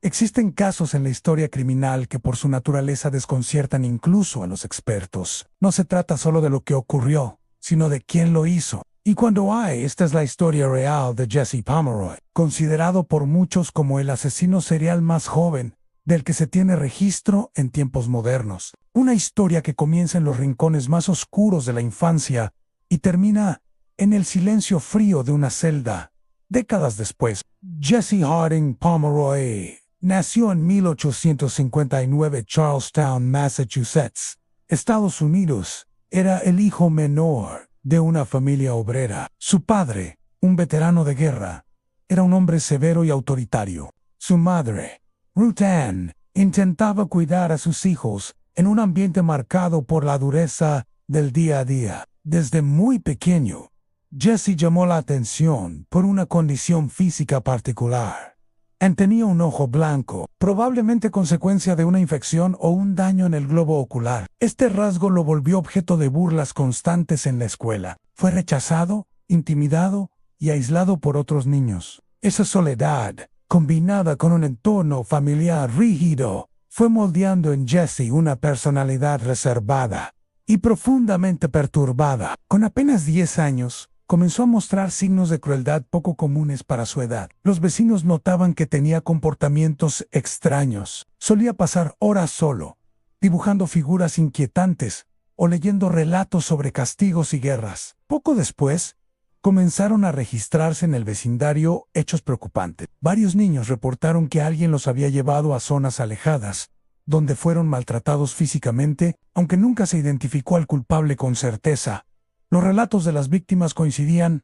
Existen casos en la historia criminal que por su naturaleza desconciertan incluso a los expertos. No se trata solo de lo que ocurrió, sino de quién lo hizo. Y cuando esta es la historia real de Jesse Pomeroy, considerado por muchos como el asesino serial más joven del que se tiene registro en tiempos modernos. Una historia que comienza en los rincones más oscuros de la infancia y termina en el silencio frío de una celda. Décadas después, Jesse Harding Pomeroy nació en 1859 Charlestown, Massachusetts, Estados Unidos. Era el hijo menor de una familia obrera. Su padre, un veterano de guerra, era un hombre severo y autoritario. Su madre, Ruth Ann, intentaba cuidar a sus hijos en un ambiente marcado por la dureza del día a día. Desde muy pequeño, Jesse llamó la atención por una condición física particular. Ann tenía un ojo blanco, probablemente consecuencia de una infección o un daño en el globo ocular. Este rasgo lo volvió objeto de burlas constantes en la escuela. Fue rechazado, intimidado y aislado por otros niños. Esa soledad, combinada con un entorno familiar rígido, fue moldeando en Jesse una personalidad reservada y profundamente perturbada. Con apenas 10 años, comenzó a mostrar signos de crueldad poco comunes para su edad. Los vecinos notaban que tenía comportamientos extraños. Solía pasar horas solo, dibujando figuras inquietantes o leyendo relatos sobre castigos y guerras. Poco después, comenzaron a registrarse en el vecindario hechos preocupantes. Varios niños reportaron que alguien los había llevado a zonas alejadas, donde fueron maltratados físicamente, aunque nunca se identificó al culpable con certeza. Los relatos de las víctimas coincidían.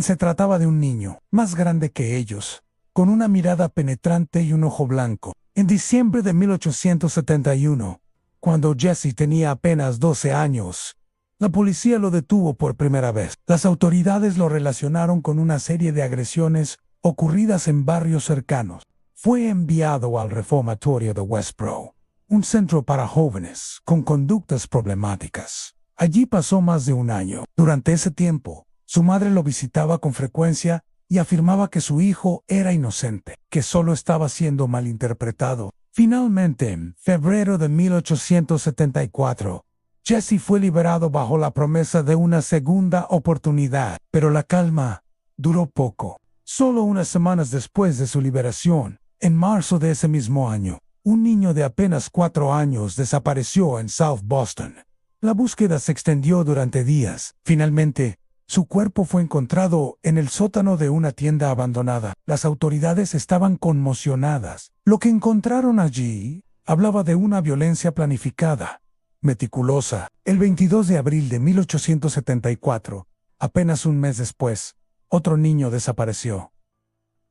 Se trataba de un niño, más grande que ellos, con una mirada penetrante y un ojo blanco. En diciembre de 1871, cuando Jesse tenía apenas 12 años, la policía lo detuvo por primera vez. Las autoridades lo relacionaron con una serie de agresiones ocurridas en barrios cercanos. Fue enviado al reformatorio de Westboro, un centro para jóvenes con conductas problemáticas. Allí pasó más de un año. Durante ese tiempo, su madre lo visitaba con frecuencia y afirmaba que su hijo era inocente, que solo estaba siendo malinterpretado. Finalmente, en febrero de 1874, Jesse fue liberado bajo la promesa de una segunda oportunidad, pero la calma duró poco. Solo unas semanas después de su liberación, en marzo de ese mismo año, un niño de apenas 4 años desapareció en South Boston. La búsqueda se extendió durante días. Finalmente, su cuerpo fue encontrado en el sótano de una tienda abandonada. Las autoridades estaban conmocionadas. Lo que encontraron allí hablaba de una violencia planificada, meticulosa. El 22 de abril de 1874, apenas un mes después, otro niño desapareció.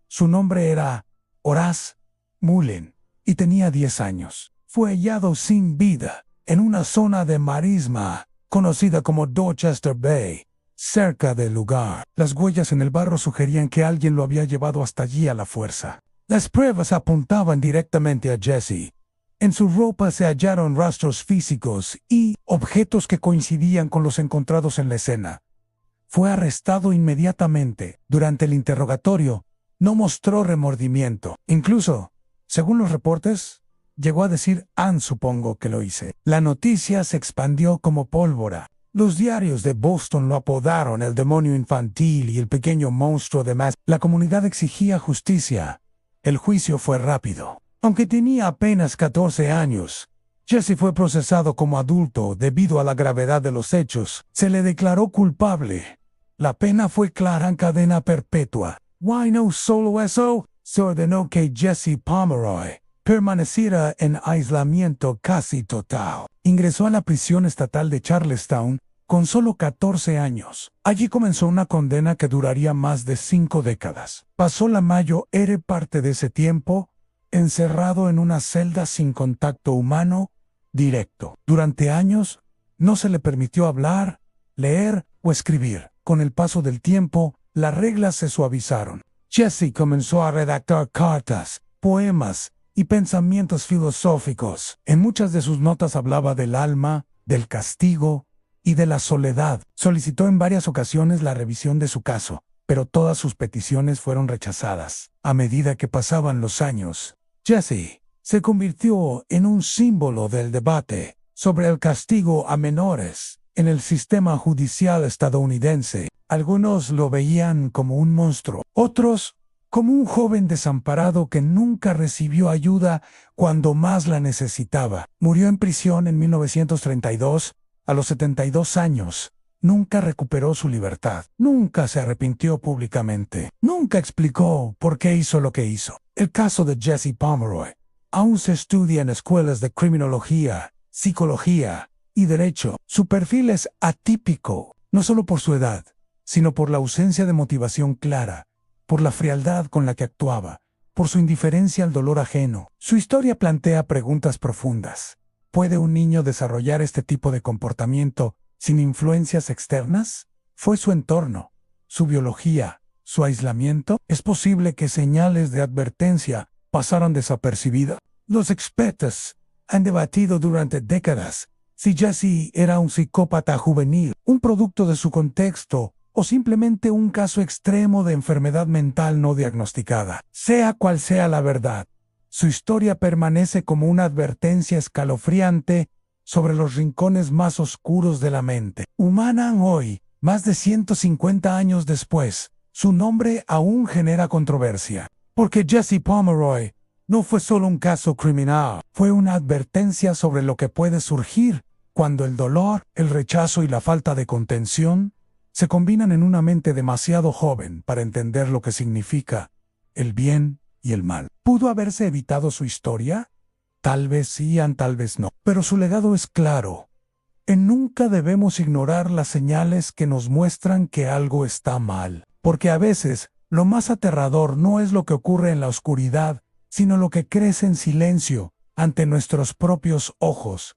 Su nombre era Horace Mullen y tenía 10 años. Fue hallado sin vida en una zona de marisma conocida como Dorchester Bay, cerca del lugar. Las huellas en el barro sugerían que alguien lo había llevado hasta allí a la fuerza. Las pruebas apuntaban directamente a Jesse. En su ropa se hallaron rastros físicos y objetos que coincidían con los encontrados en la escena. Fue arrestado inmediatamente. Durante el interrogatorio, no mostró remordimiento. Incluso, según los reportes, llegó a decir: supongo que lo hice. La noticia se expandió como pólvora. Los diarios de Boston lo apodaron el demonio infantil y el pequeño monstruo de más. La comunidad exigía justicia. El juicio fue rápido. Aunque tenía apenas 14 años, Jesse fue procesado como adulto debido a la gravedad de los hechos. Se le declaró culpable. La pena fue clara: cadena perpetua. No solo eso, se ordenó que Jesse Pomeroy permaneciera en aislamiento casi total. Ingresó a la prisión estatal de Charlestown con solo 14 años. Allí comenzó una condena que duraría más de 5 décadas. Pasó la mayor parte de ese tiempo encerrado en una celda sin contacto humano directo. Durante años, no se le permitió hablar, leer o escribir. Con el paso del tiempo, las reglas se suavizaron. Jesse comenzó a redactar cartas, poemas y pensamientos filosóficos. En muchas de sus notas hablaba del alma, del castigo y de la soledad. Solicitó en varias ocasiones la revisión de su caso, pero todas sus peticiones fueron rechazadas. A medida que pasaban los años, Jesse se convirtió en un símbolo del debate sobre el castigo a menores en el sistema judicial estadounidense. Algunos lo veían como un monstruo, otros como un joven desamparado que nunca recibió ayuda cuando más la necesitaba. Murió en prisión en 1932 a los 72 años. Nunca recuperó su libertad. Nunca se arrepintió públicamente. Nunca explicó por qué hizo lo que hizo. El caso de Jesse Pomeroy aún se estudia en escuelas de criminología, psicología y derecho. Su perfil es atípico, no solo por su edad, sino por la ausencia de motivación clara, por la frialdad con la que actuaba, por su indiferencia al dolor ajeno. Su historia plantea preguntas profundas. ¿Puede un niño desarrollar este tipo de comportamiento sin influencias externas? ¿Fue su entorno, su biología, su aislamiento? ¿Es posible que señales de advertencia pasaron desapercibidas? Los expertos han debatido durante décadas si Jesse era un psicópata juvenil, un producto de su contexto, o simplemente un caso extremo de enfermedad mental no diagnosticada. Sea cual sea la verdad, su historia permanece como una advertencia escalofriante sobre los rincones más oscuros de la mente humana. Hoy, más de 150 años después, su nombre aún genera controversia, porque Jesse Pomeroy no fue solo un caso criminal, fue una advertencia sobre lo que puede surgir cuando el dolor, el rechazo y la falta de contención se combinan en una mente demasiado joven para entender lo que significa el bien y el mal. ¿Pudo haberse evitado su historia? Tal vez sí, tal vez no. Pero su legado es claro. Nunca debemos ignorar las señales que nos muestran que algo está mal. Porque a veces, lo más aterrador no es lo que ocurre en la oscuridad, sino lo que crece en silencio ante nuestros propios ojos.